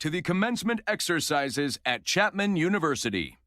to the commencement exercises at Chapman University.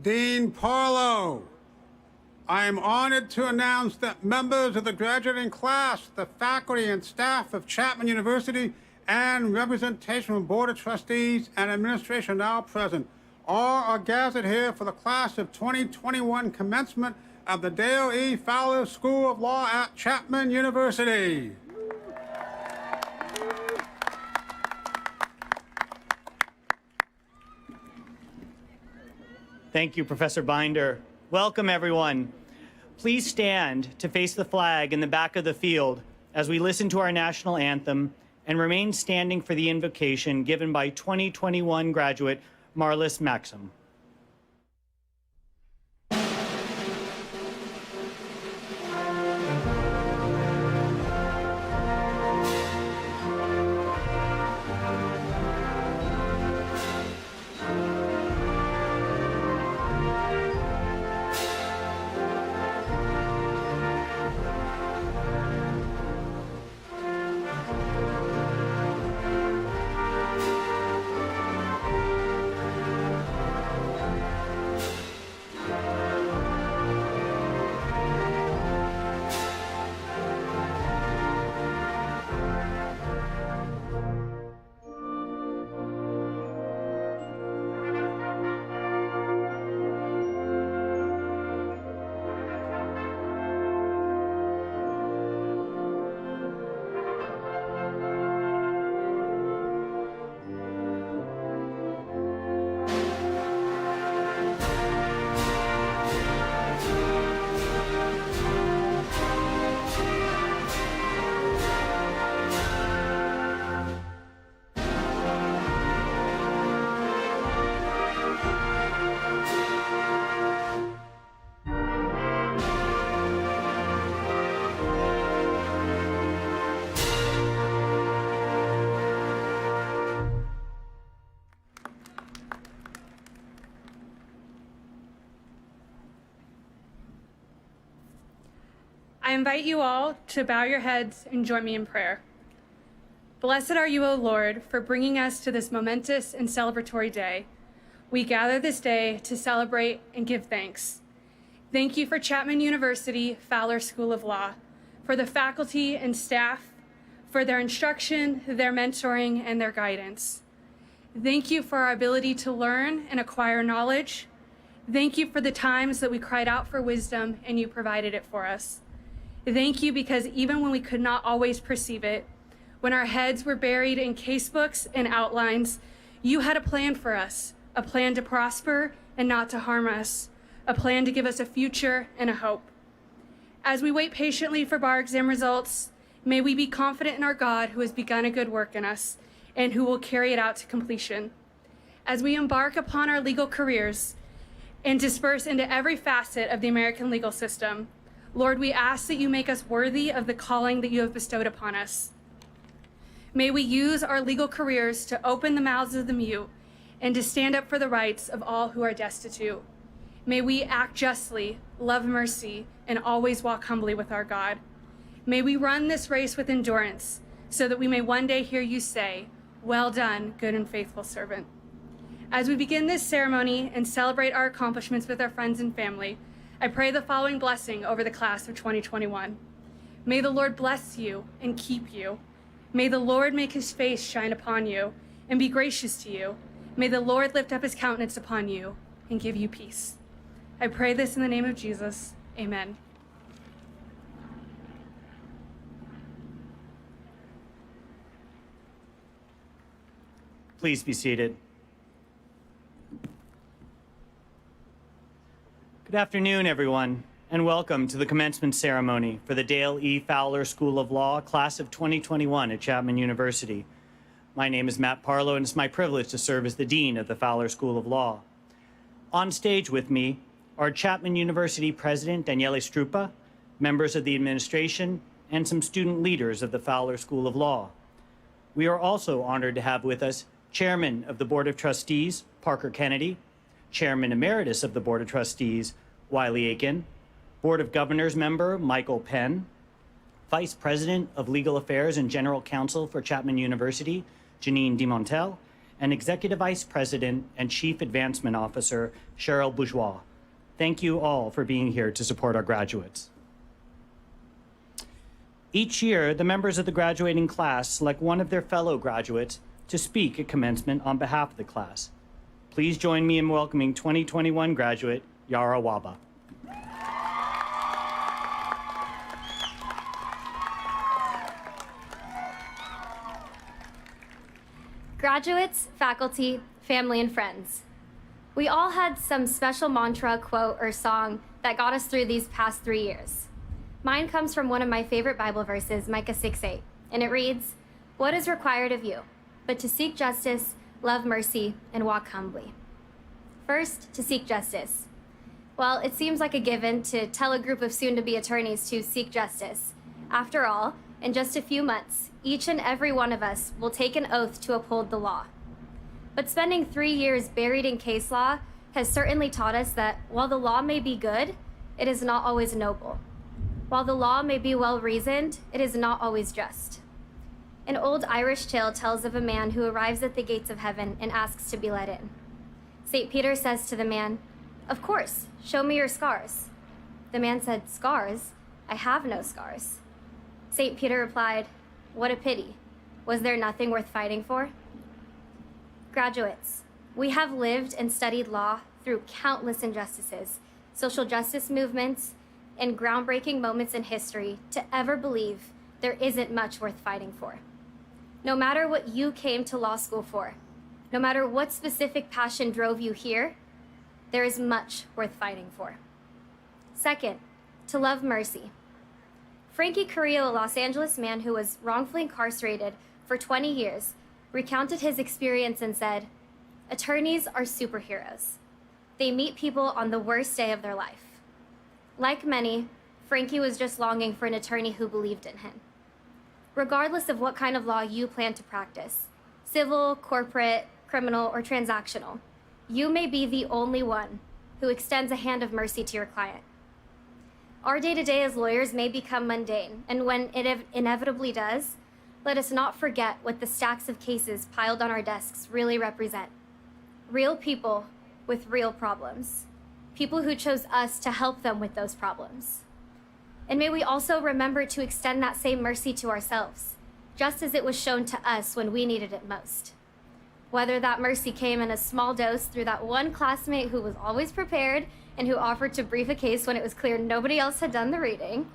Dean Parlow. I am honored to announce that members of the graduating class, the faculty and staff of Chapman University, and representation from Board of Trustees and administration now present, all are gathered here for the class of 2021 commencement of the Dale E. Fowler School of Law at Chapman University. Thank you, Professor Binder. Welcome, everyone. Please stand to face the flag in the back of the field as we listen to our national anthem and remain standing for the invocation given by 2021 graduate Marlis Maxim. I invite you all to bow your heads and join me in prayer. Blessed are you, O Lord, for bringing us to this momentous and celebratory day. We gather this day to celebrate and give thanks. Thank you for Chapman University Fowler School of Law, for the faculty and staff, for their instruction, their mentoring, and their guidance. Thank you for our ability to learn and acquire knowledge. Thank you for the times that we cried out for wisdom and you provided it for us. Thank you because even when we could not always perceive it, when our heads were buried in casebooks and outlines, you had a plan for us, a plan to prosper and not to harm us, a plan to give us a future and a hope. As we wait patiently for bar exam results, may we be confident in our God who has begun a good work in us and who will carry it out to completion. As we embark upon our legal careers and disperse into every facet of the American legal system, Lord, we ask that you make us worthy of the calling that you have bestowed upon us. May we use our legal careers to open the mouths of the mute and to stand up for the rights of all who are destitute. May we act justly, love mercy, and always walk humbly with our God. May we run this race with endurance so that we may one day hear you say, "Well done, good and faithful servant." As we begin this ceremony and celebrate our accomplishments with our friends and family, I pray the following blessing over the class of 2021. May the Lord bless you and keep you. May the Lord make his face shine upon you and be gracious to you. May the Lord lift up his countenance upon you and give you peace. I pray this in the name of Jesus. Amen. Please be seated. Good afternoon, everyone, and welcome to the commencement ceremony for the Dale E. Fowler School of Law, class of 2021 at Chapman University. My name is Matt Parlow, and it's my privilege to serve as the Dean of the Fowler School of Law. On stage with me are Chapman University President Daniele Struppa, members of the administration, and some student leaders of the Fowler School of Law. We are also honored to have with us Chairman of the Board of Trustees, Parker Kennedy, Chairman Emeritus of the Board of Trustees, Wiley Aiken, Board of Governors member Michael Penn, Vice President of Legal Affairs and General Counsel for Chapman University, Janine DiMontel, and Executive Vice President and Chief Advancement Officer, Cheryl Bourgeois. Thank you all for being here to support our graduates. Each year, the members of the graduating class select one of their fellow graduates to speak at commencement on behalf of the class. Please join me in welcoming 2021 graduate Yara Waba. Graduates, faculty, family, and friends. We all had some special mantra, quote, or song that got us through these past 3 years. Mine comes from one of my favorite Bible verses, Micah 6:8, and it reads, "What is required of you, but to seek justice, love mercy, and walk humbly." First, to seek justice. Well, it seems like a given to tell a group of soon-to-be attorneys to seek justice. After all, in just a few months, each and every one of us will take an oath to uphold the law. But spending 3 years buried in case law has certainly taught us that while the law may be good, it is not always noble. While the law may be well-reasoned, it is not always just. An old Irish tale tells of a man who arrives at the gates of heaven and asks to be let in. St. Peter says to the man, "Of course, show me your scars." The man said, "Scars? I have no scars." St. Peter replied, "What a pity. Was there nothing worth fighting for?" Graduates, we have lived and studied law through countless injustices, social justice movements, and groundbreaking moments in history to ever believe there isn't much worth fighting for. No matter what you came to law school for, no matter what specific passion drove you here, there is much worth fighting for. Second, to love mercy. Frankie Carrillo, a Los Angeles man who was wrongfully incarcerated for 20 years, recounted his experience and said, "Attorneys are superheroes. They meet people on the worst day of their life." Like many, Frankie was just longing for an attorney who believed in him. Regardless of what kind of law you plan to practice, civil, corporate, criminal, or transactional, you may be the only one who extends a hand of mercy to your client. Our day-to-day as lawyers may become mundane, and when it inevitably does, let us not forget what the stacks of cases piled on our desks really represent. Real people with real problems. People who chose us to help them with those problems. And may we also remember to extend that same mercy to ourselves, just as it was shown to us when we needed it most. Whether that mercy came in a small dose through that one classmate who was always prepared and who offered to brief a case when it was clear nobody else had done the reading,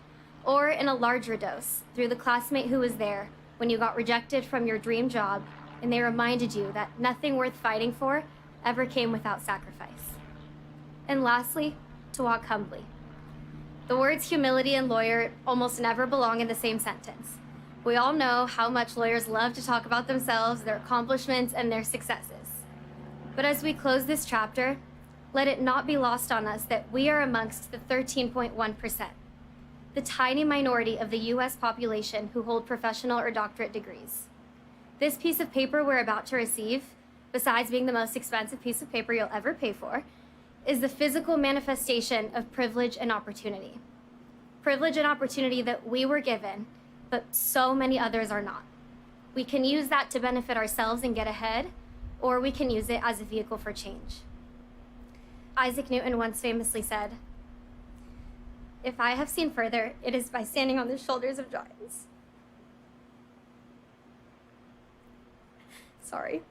or in a larger dose through the classmate who was there when you got rejected from your dream job and they reminded you that nothing worth fighting for ever came without sacrifice. And lastly, to walk humbly. The words humility and lawyer almost never belong in the same sentence. We all know how much lawyers love to talk about themselves, their accomplishments, and their successes. But as we close this chapter, let it not be lost on us that we are amongst the 13.1%, the tiny minority of the US population who hold professional or doctorate degrees. This piece of paper we're about to receive, besides being the most expensive piece of paper you'll ever pay for, is the physical manifestation of privilege and opportunity. Privilege and opportunity that we were given, but so many others are not. We can use that to benefit ourselves and get ahead, or we can use it as a vehicle for change. Isaac Newton once famously said, "If I have seen further, it is by standing on the shoulders of giants." Sorry.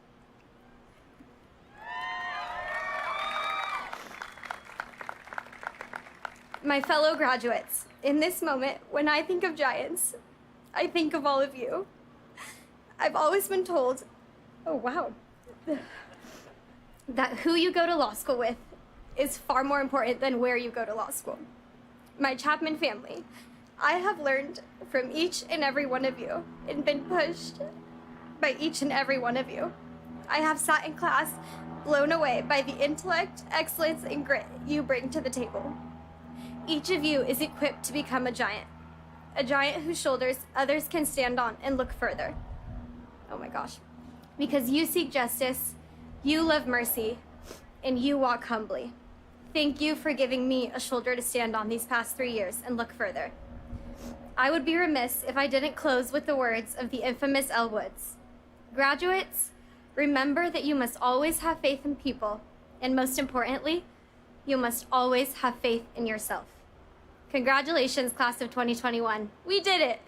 My fellow graduates, in this moment, when I think of giants, I think of all of you. I've always been told, oh wow, that who you go to law school with is far more important than where you go to law school. My Chapman family, I have learned from each and every one of you and been pushed by each and every one of you. I have sat in class blown away by the intellect, excellence, and grit you bring to the table. Each of you is equipped to become a giant whose shoulders others can stand on and look further. Oh my gosh. Because you seek justice, you love mercy, and you walk humbly. Thank you for giving me a shoulder to stand on these past 3 years and look further. I would be remiss if I didn't close with the words of the infamous Elle Woods. Graduates, Remember that you must always have faith in people, and most importantly, you must always have faith in yourself. Congratulations, class of 2021. We did it!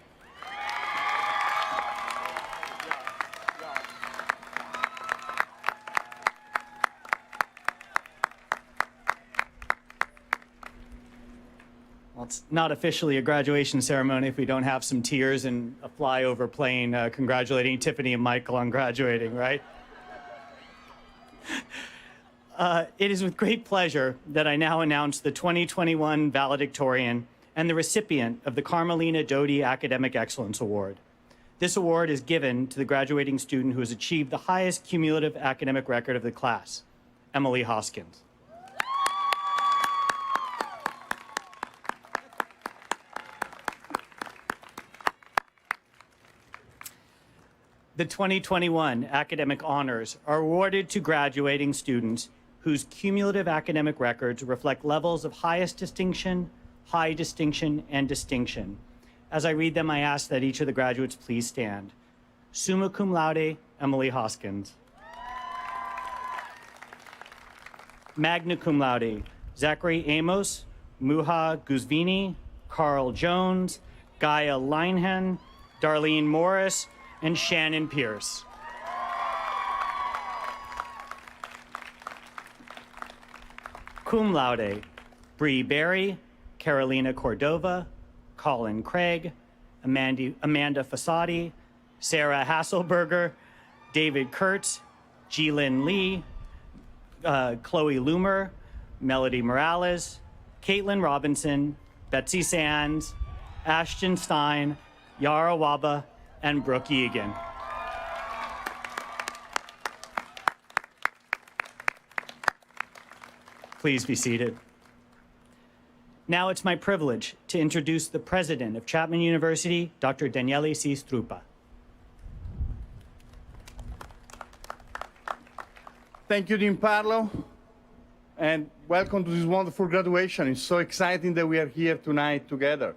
Well, it's not officially a graduation ceremony if we don't have some tears and a flyover plane congratulating Tiffany and Michael on graduating, right? It is with great pleasure that I now announce the 2021 valedictorian and the recipient of the Carmelina Doty Academic Excellence Award. This award is given to the graduating student who has achieved the highest cumulative academic record of the class, Emily Hoskins. The 2021 academic honors are awarded to graduating students whose cumulative academic records reflect levels of highest distinction, high distinction, and distinction. As I read them, I ask that each of the graduates please stand. Summa cum laude, Emily Hoskins. Magna cum laude, Zachary Amos, Muha Guzvini, Carl Jones, Gaia Linehan, Darlene Morris, and Shannon Pierce. Cum laude, Bree Berry, Carolina Cordova, Colin Craig, Amanda Fasadi, Sarah Hasselberger, David Kurtz, Jilin Lee, Chloe Loomer, Melody Morales, Caitlin Robinson, Betsy Sands, Ashton Stein, Yara Waba, and Brooke Egan. Please be seated. Now it's my privilege to introduce the president of Chapman University, Dr. Daniele C. Strupa. Thank you, Dean Parlo, and welcome to this wonderful graduation. It's so exciting that we are here tonight together.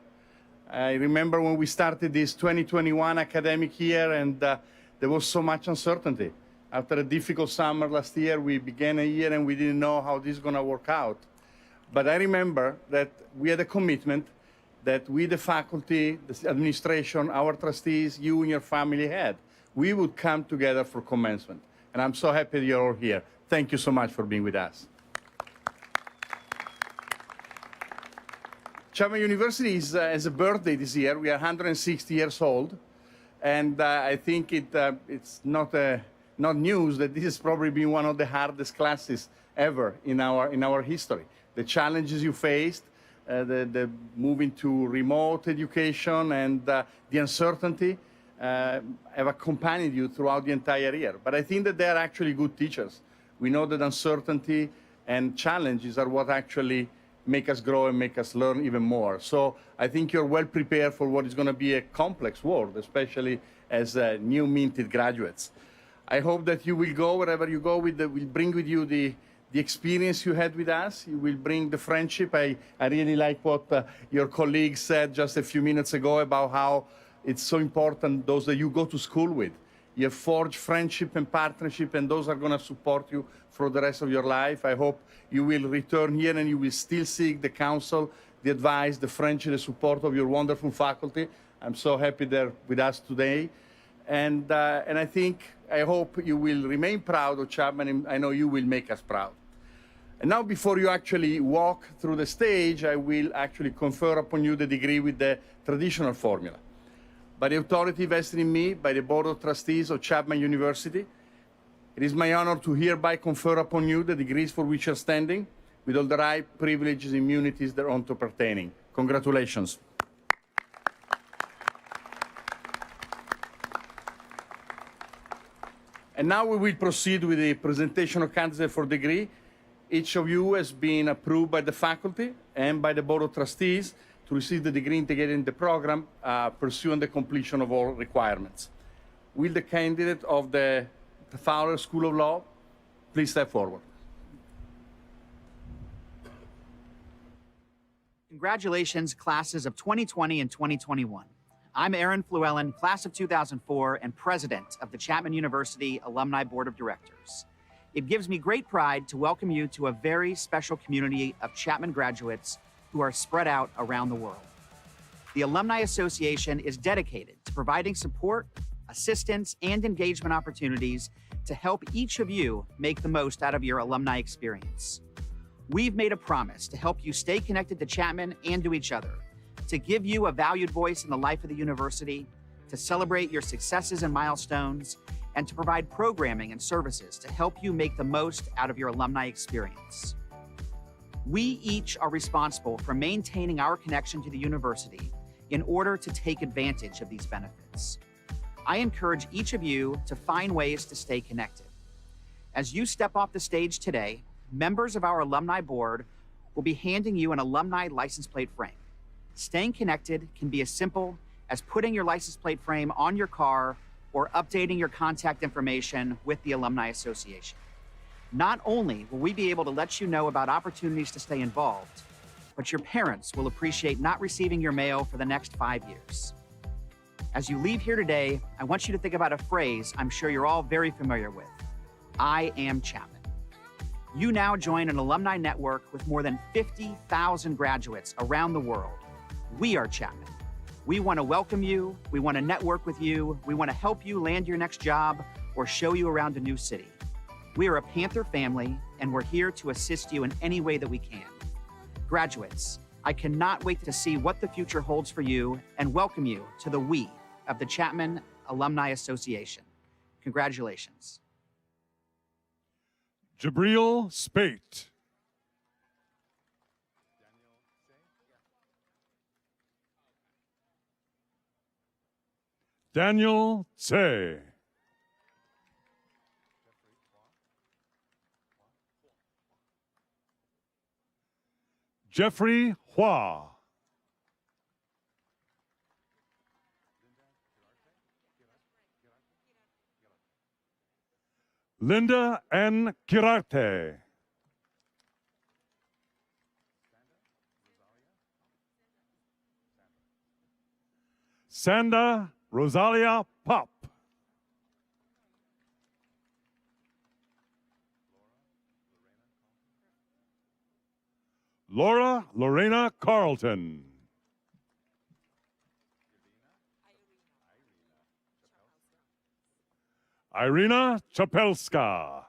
I remember when we started this 2021 academic year, and there was so much uncertainty. After a difficult summer last year, we began a year and we didn't know how this is going to work out. But I remember that we had a commitment that we, the faculty, the administration, our trustees, you and your family had. We would come together for commencement. And I'm so happy you're all here. Thank you so much for being with us. Chapman University has a birthday this year. We are 160 years old. And I think it's not news that this has probably been one of the hardest classes ever in our history. The challenges you faced, the moving to remote education and the uncertainty have accompanied you throughout the entire year. But I think that they are actually good teachers. We know that uncertainty and challenges are what actually make us grow and make us learn even more. So I think you're well prepared for what is going to be a complex world, especially as new minted graduates. I hope that you will go wherever you go will bring with you the experience you had with us. You will bring the friendship. I really like what your colleague said just a few minutes ago about how it's so important, those that you go to school with. You have forged friendship and partnership, and those are going to support you for the rest of your life. I hope you will return here and you will still seek the counsel, the advice, the friendship, the support of your wonderful faculty. I'm so happy they're with us today. And I hope you will remain proud of Chapman, and I know you will make us proud. And now, before you actually walk through the stage, I will actually confer upon you the degree with the traditional formula. By the authority vested in me by the Board of Trustees of Chapman University, it is my honor to hereby confer upon you the degrees for which you are standing, with all the right privileges and immunities thereunto pertaining. Congratulations. And now we will proceed with the presentation of candidates for degree. Each of you has been approved by the faculty and by the Board of Trustees to receive the degree integrated in the program, pursuing the completion of all requirements. Will the candidate of the Fowler School of Law please step forward? Congratulations, classes of 2020 and 2021. I'm Aaron Fluellen, class of 2004 and president of the Chapman University Alumni Board of Directors. It gives me great pride to welcome you to a very special community of Chapman graduates who are spread out around the world. The Alumni Association is dedicated to providing support, assistance, and engagement opportunities to help each of you make the most out of your alumni experience. We've made a promise to help you stay connected to Chapman and to each other, to give you a valued voice in the life of the university, to celebrate your successes and milestones, and to provide programming and services to help you make the most out of your alumni experience. We each are responsible for maintaining our connection to the university in order to take advantage of these benefits. I encourage each of you to find ways to stay connected. As you step off the stage today, members of our alumni board will be handing you an alumni license plate frame. Staying connected can be as simple as putting your license plate frame on your car or updating your contact information with the Alumni Association. Not only will we be able to let you know about opportunities to stay involved, but your parents will appreciate not receiving your mail for the next 5 years. As you leave here today, I want you to think about a phrase I'm sure you're all very familiar with. I am Chapman. You now join an alumni network with more than 50,000 graduates around the world. We are Chapman. We want to welcome you. We want to network with you. We want to help you land your next job or show you around a new city. We are a Panther family, and we're here to assist you in any way that we can. Graduates, I cannot wait to see what the future holds for you and welcome you to the we of the Chapman Alumni Association. Congratulations. Jabril Spate. Daniel Tse. Jeffrey Hua. Linda N. Girarte. Sanda Rosalia Pop. Laura Lorena Carlton. Irina Chapelska.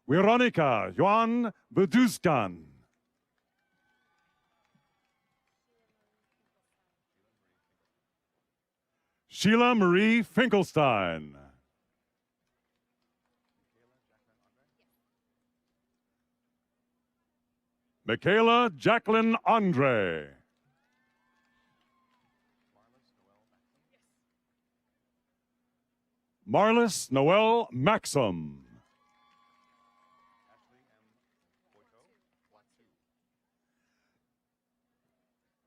Veronica Joan Buduskan. Sheila Marie Finkelstein. Michaela Jacqueline Andre. Marlis Noel Maxim.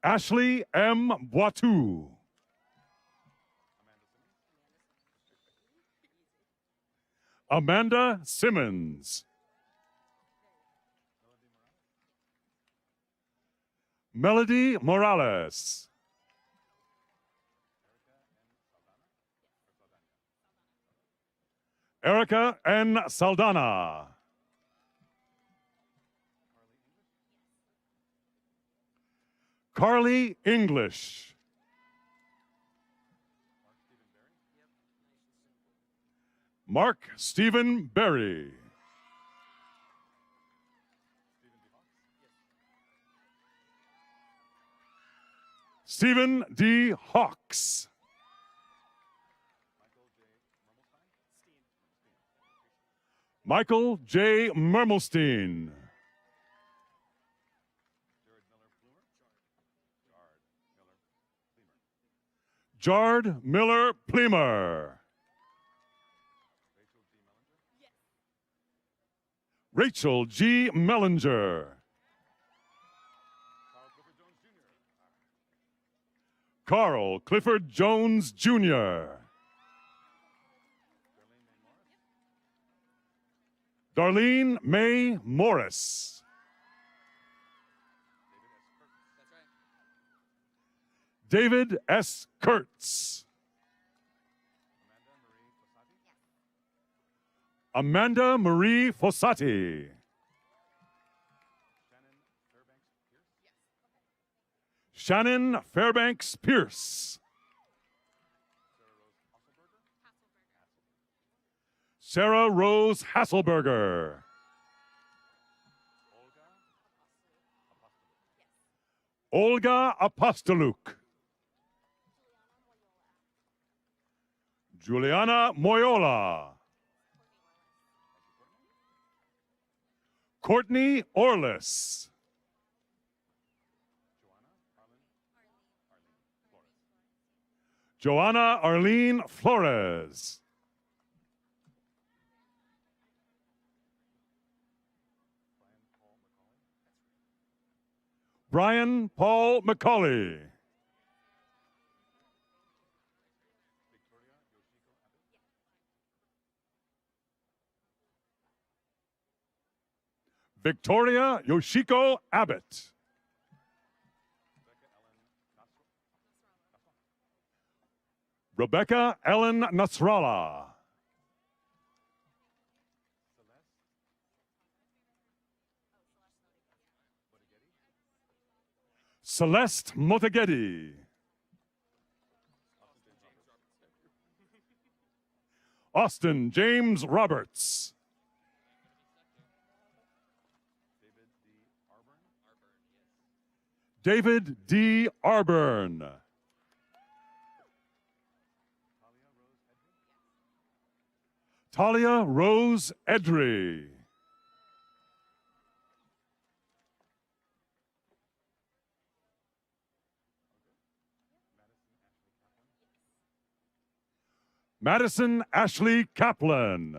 Ashley M. Boitou. Amanda Simmons. Melody Morales. Erica N. Saldana. Carly English. Mark Stephen Berry. Stephen D. Hawks. Michael J. Mermelstein. Jard Miller Plemer. Rachel G. Mellinger. Carl Clifford Jones, Jr. Darlene May Morris. David S. Kurtz. Amanda Marie Fossati. Shannon Fairbanks Pierce. Sarah Rose Hasselberger. Olga Apostoluk. Juliana Moyola. Courtney Orlis. Joanna Arlene Flores. Brian Paul McCauley. Victoria Yoshiko Abbott. Rebecca Ellen Nasrallah. Celeste Motagedi. Austin James Roberts. David D. Arburn. Talia Rose Edry. Madison Ashley Kaplan.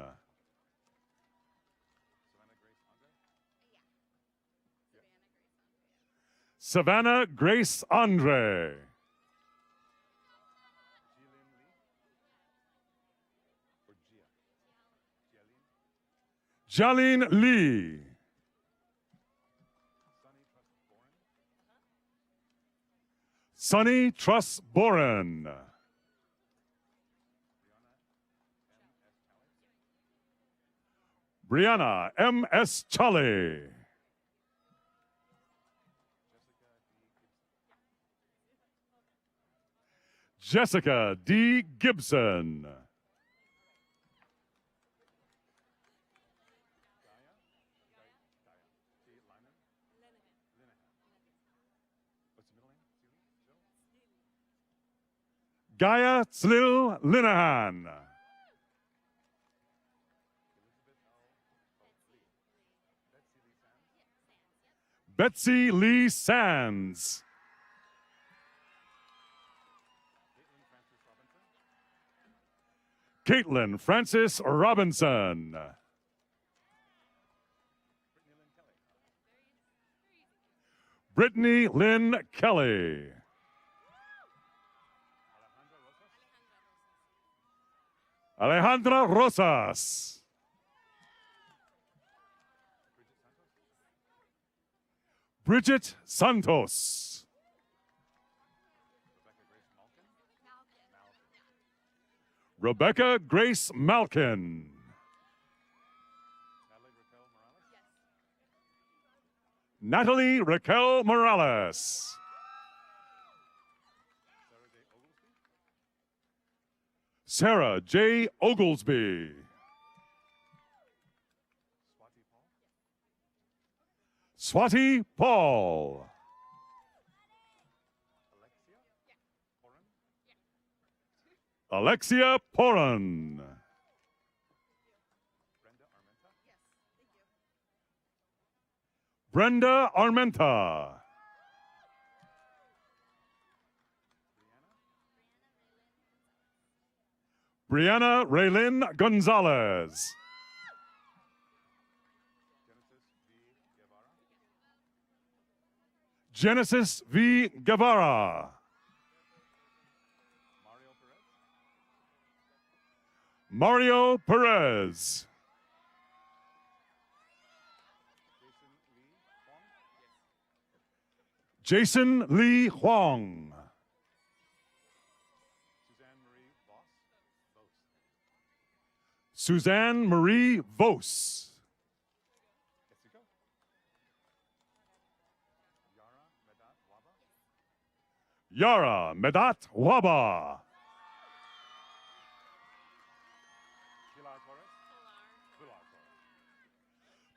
Savannah Grace Andre. Jalene Lee. Sunny Truss Boren. Brianna M.S. Chale. Jessica D. Gibson. Gaia Tzlil Linehan. Betsy Lee Sands. Caitlin Francis Robinson. Brittany Lynn Kelly. Alejandra Rosas. Bridget Santos. Rebecca Grace Malkin. Natalie Raquel Morales. Sarah J. Oglesby. Swati Paul. Alexia Poran. Brenda Armenta. Brianna Raylin Gonzalez. Genesis V. Guevara. Mario Perez. Jason Lee Huang. Suzanne Marie Vos. Yara Medat Waba.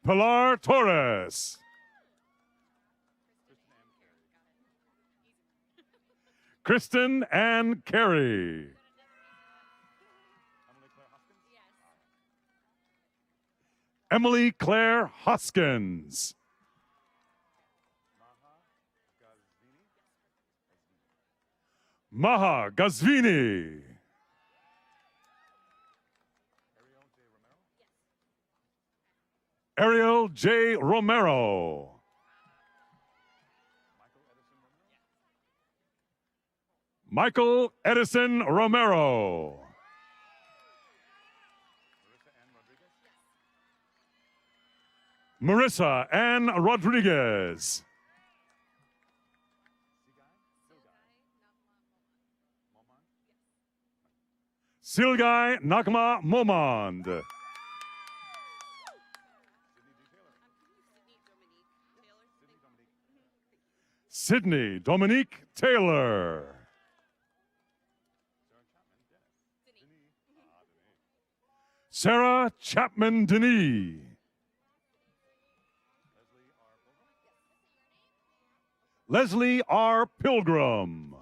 Pilar Torres. Kristen Ann Carey. Emily Claire Hoskins. Maha Gazvini. Ariel J. Romero. Michael Edison Romero. Marissa Ann Rodriguez. Silgai Nakma Momand. Sydney Dominique Taylor. Sarah Chapman Denis. Leslie R. Pilgrim.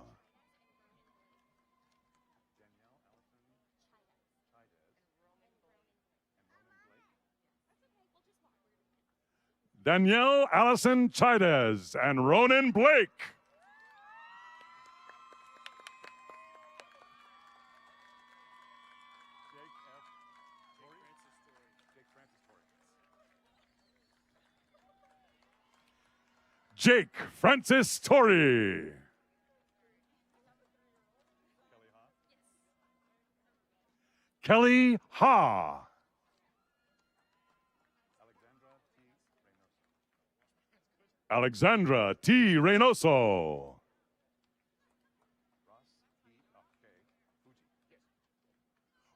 Danielle Allison Chides and Ronan Blake. Jake Francis Torrey. Kelly Ha. Alexandra T. Reynoso.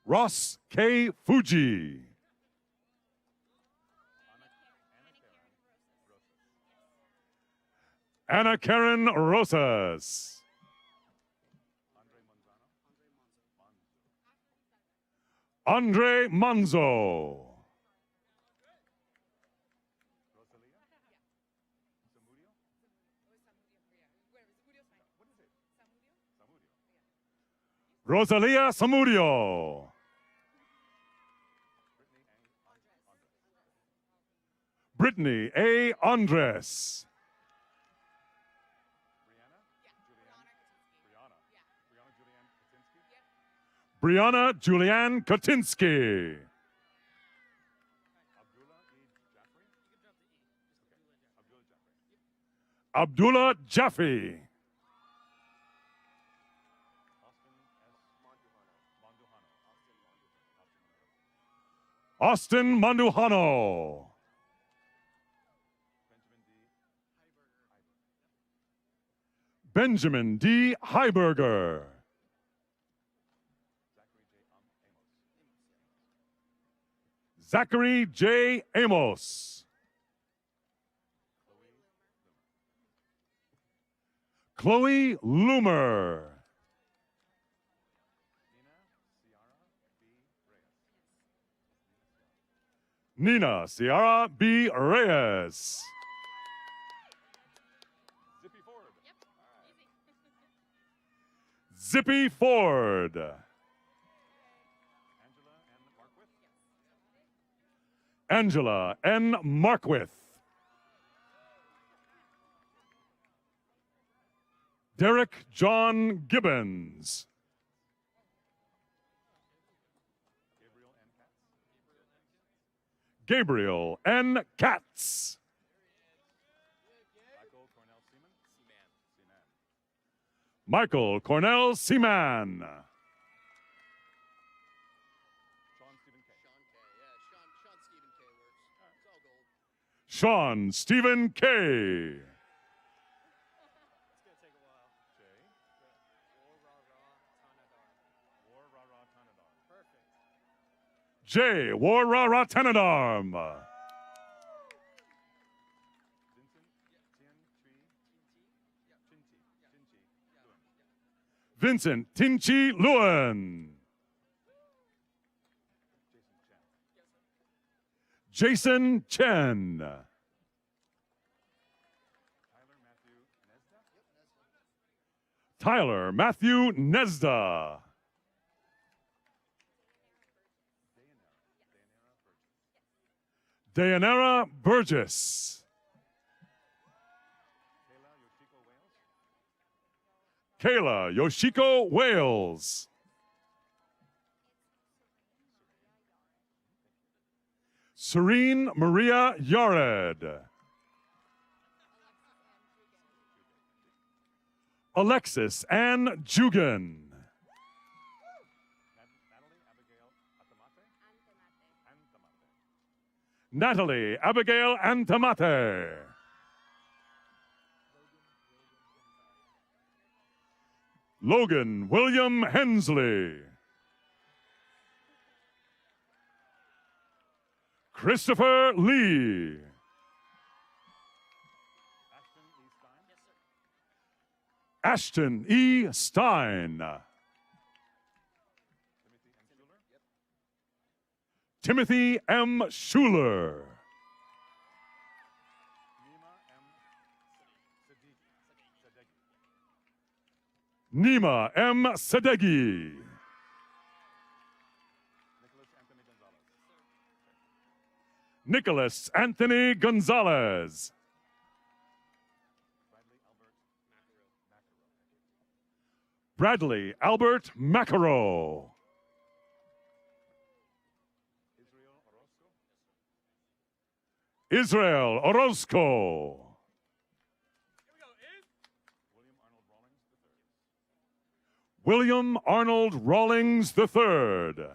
Ross K. Fuji. Anna Karen Rosas. Andre Manzo. Rosalia Samudio. Brittany A. Andres. Brianna Julianne Kotinsky. Abdullah Jaffe. Austin Manduhano. Benjamin D. Heiberger. Zachary J. Amos. Chloe Loomer. Nina Ciara B. Reyes. Zippy Ford. Angela N. Markwith. Derek John Gibbons. Gabriel N. Katz. Michael Cornell Seaman. Sean Stephen K. J. Wararatenanarm. Vincent Tinchi Luen. Jason Chen. Tyler Matthew Nesda. Dayanara Burgess. Kayla Yoshiko Wales. Serene Maria Yared. Alexis Ann Jugan. Natalie Abigail Antamate. Logan William Hensley. Christopher Lee. Ashton E. Stein. Timothy M. Schuler. Nima M. Sadeghi. Nicholas Anthony Gonzalez. Bradley Albert Macaro. Israel Orozco. William Arnold Rawlings III.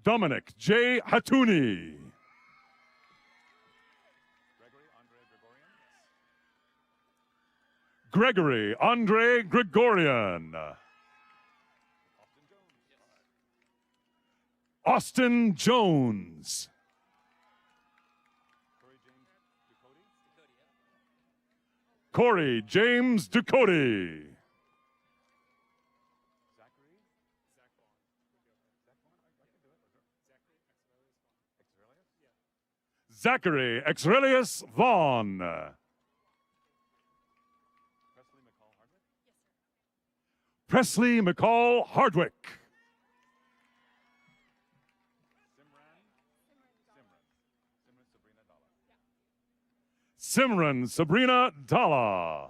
Dominic J. Hatuni. Gregory Andre Gregorian. Austin Jones. Corey James Ducote. Zachary Exrelius Vaughn. Presley McCall Hardwick. Simran Sabrina Dalla.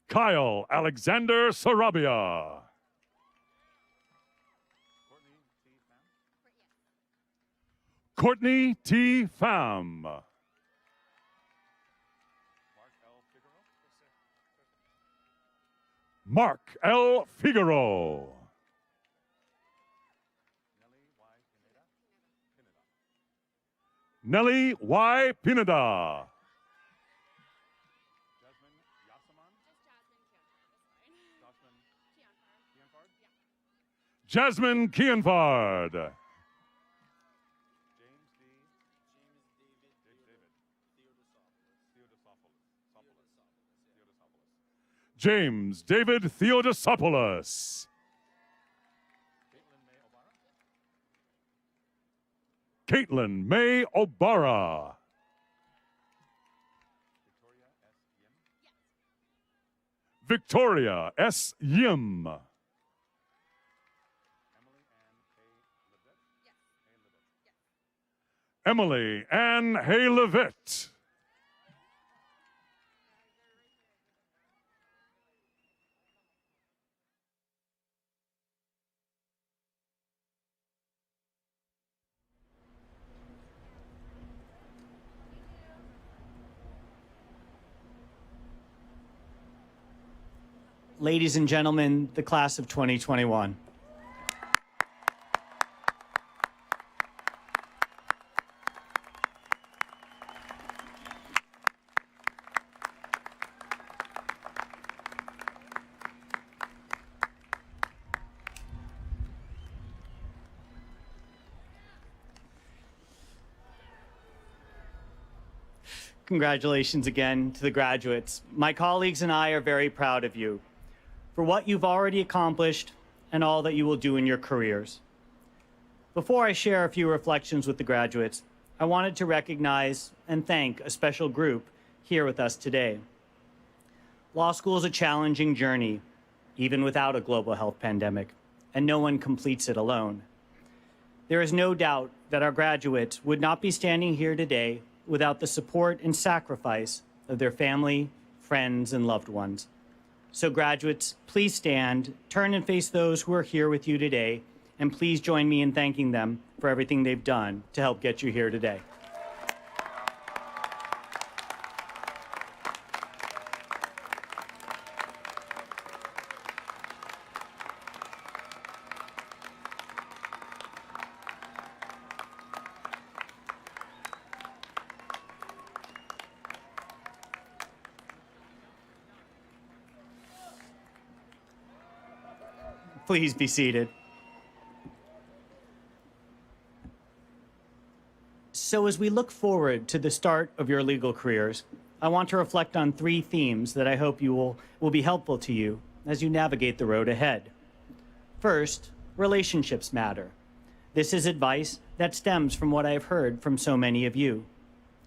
Kyle Alexander Sarabia. Courtney T. Pham. Mark L. Figaro. Nellie Y. Pineda. Jasmine Kianfard. James David Theodosopoulos. Caitlin May Obara. Victoria S. Yim. Emily Ann Hay Levitt. Ladies and gentlemen, the class of 2021. Congratulations again to the graduates. My colleagues and I are very proud of you for what you've already accomplished and all that you will do in your careers. Before I share a few reflections with the graduates, I wanted to recognize and thank a special group here with us today. Law school is a challenging journey, even without a global health pandemic, and no one completes it alone. There is no doubt that our graduates would not be standing here today without the support and sacrifice of their family, friends, and loved ones. So graduates, please stand, turn and face those who are here with you today, and please join me in thanking them for everything they've done to help get you here today. Please be seated. So as we look forward to the start of your legal careers, I want to reflect on 3 themes that I hope will be helpful to you as you navigate the road ahead. First, relationships matter. This is advice that stems from what I have heard from so many of you.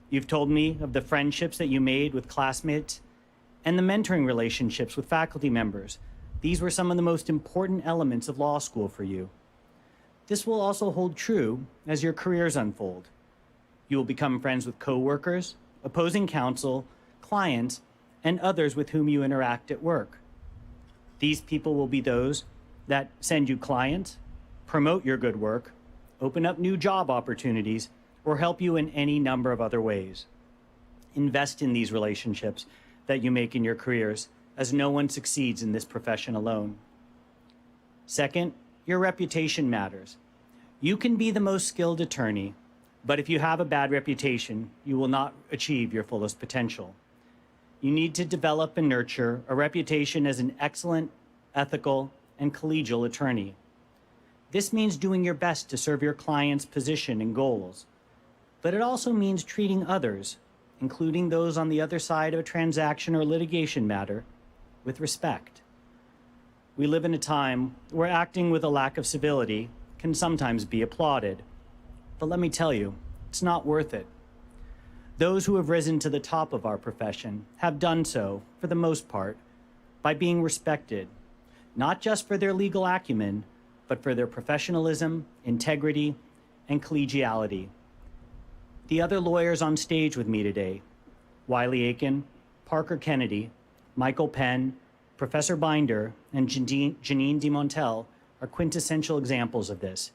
You've told me of the friendships that you made with classmates and the mentoring relationships with faculty members. These were some of the most important elements of law school for you. This will also hold true as your careers unfold. You will become friends with coworkers, opposing counsel, clients, and others with whom you interact at work. These people will be those that send you clients, promote your good work, open up new job opportunities, or help you in any number of other ways. Invest in these relationships that you make in your careers, as no one succeeds in this profession alone. Second, your reputation matters. You can be the most skilled attorney, but if you have a bad reputation, you will not achieve your fullest potential. You need to develop and nurture a reputation as an excellent, ethical, and collegial attorney. This means doing your best to serve your client's position and goals, but it also means treating others, including those on the other side of a transaction or litigation matter, with respect. We live in a time where acting with a lack of civility can sometimes be applauded. But let me tell you, it's not worth it. Those who have risen to the top of our profession have done so, for the most part, by being respected, not just for their legal acumen, but for their professionalism, integrity, and collegiality. The other lawyers on stage with me today, Wiley Aiken, Parker Kennedy, Michael Penn, Professor Binder, and Janine DeMontel are quintessential examples of this.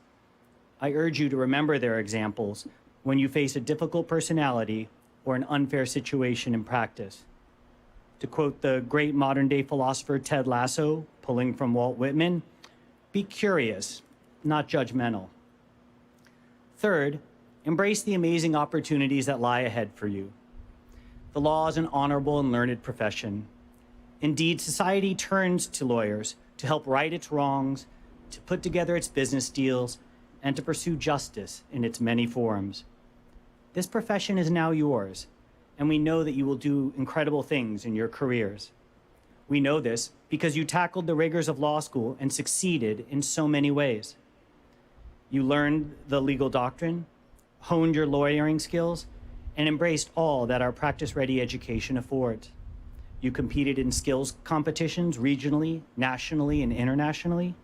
I urge you to remember their examples when you face a difficult personality or an unfair situation in practice. To quote the great modern-day philosopher Ted Lasso, pulling from Walt Whitman, be curious, not judgmental. Third, embrace the amazing opportunities that lie ahead for you. The law is an honorable and learned profession. Indeed, society turns to lawyers to help right its wrongs, to put together its business deals, and to pursue justice in its many forms. This profession is now yours, and we know that you will do incredible things in your careers. We know this because you tackled the rigors of law school and succeeded in so many ways. You learned the legal doctrine, honed your lawyering skills, and embraced all that our practice-ready education affords. You competed in skills competitions regionally, nationally, and internationally.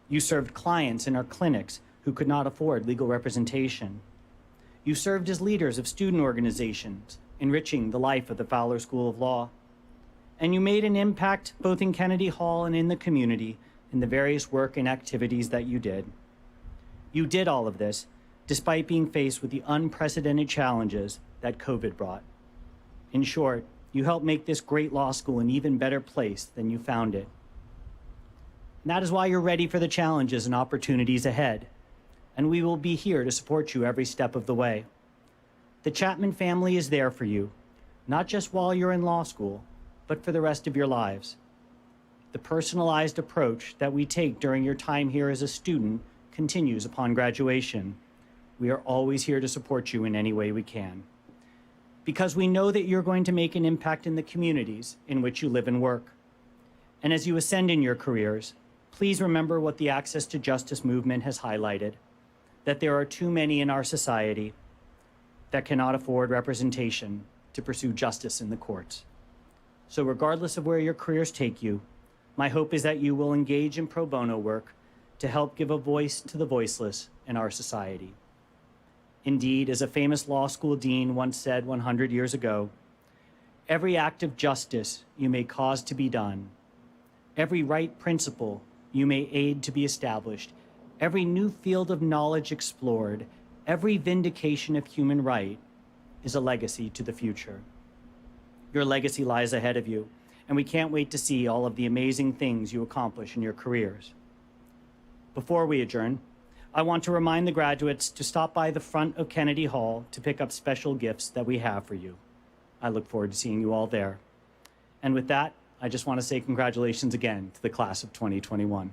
You served clients in our clinics who could not afford legal representation. You served as leaders of student organizations, enriching the life of the Fowler School of Law. And you made an impact both in Kennedy Hall and in the community in the various work and activities that you did. You did all of this despite being faced with the unprecedented challenges that COVID brought. In short, you helped make this great law school an even better place than you found it. And that is why you're ready for the challenges and opportunities ahead, and we will be here to support you every step of the way. The Chapman family is there for you, not just while you're in law school, but for the rest of your lives. The personalized approach that we take during your time here as a student continues upon graduation. We are always here to support you in any way we can. because we know that you're going to make an impact in the communities in which you live and work. And as you ascend in your careers, please remember what the Access to Justice movement has highlighted, that there are too many in our society that cannot afford representation to pursue justice in the courts. So regardless of where your careers take you, my hope is that you will engage in pro bono work to help give a voice to the voiceless in our society. Indeed, as a famous law school dean once said 100 years ago, every act of justice you may cause to be done, every right principle you may aid to be established, every new field of knowledge explored, every vindication of human right is a legacy to the future. Your legacy lies ahead of you, and we can't wait to see all of the amazing things you accomplish in your careers. Before we adjourn, I want to remind the graduates to stop by the front of Kennedy Hall to pick up special gifts that we have for you. I look forward to seeing you all there. And with that, I just want to say congratulations again to the class of 2021.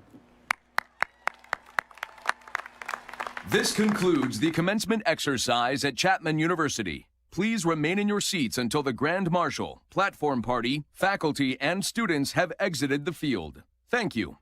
This concludes the commencement exercise at Chapman University. Please remain in your seats until the Grand Marshal, platform party, faculty, and students have exited the field. Thank you.